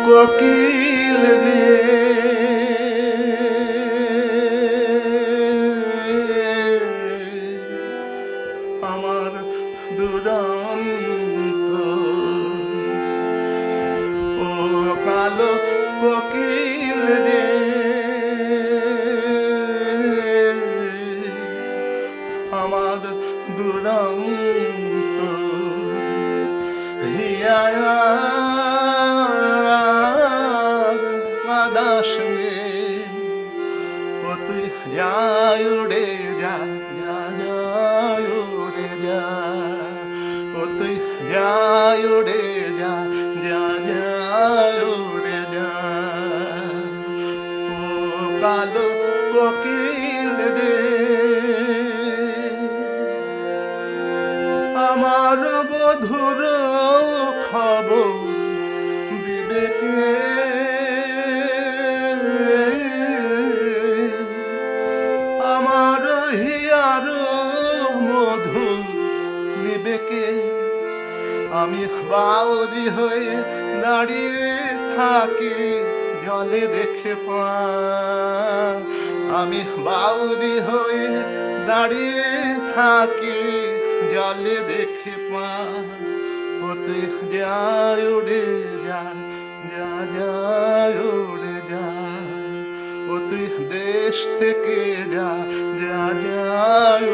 কোকিল রে আমার দুরন্ত ও কালো কোকিল রে আমার দুরন্ত হিয়ার কাদাস রে ও তুই যায় উড়ে যা যা যায় উড়ে যা ও তুই যায় উড়ে যা যা যায় উড়ে যা ও কালো কোকিল রে আমার বধুর খবর বিবেকে আমার হিয়ার মধু বিবেকে আমি বাউরি হয়ে দাঁড়িয়ে থাকি জলে রেখে পা আমি বাউরি হয়ে দাঁড়িয়ে থাকি জলে রেখে পা হতে যায় উড়ে যা যা যায় উড়ে যা ও তুই দেশ থেকে যা যা যায়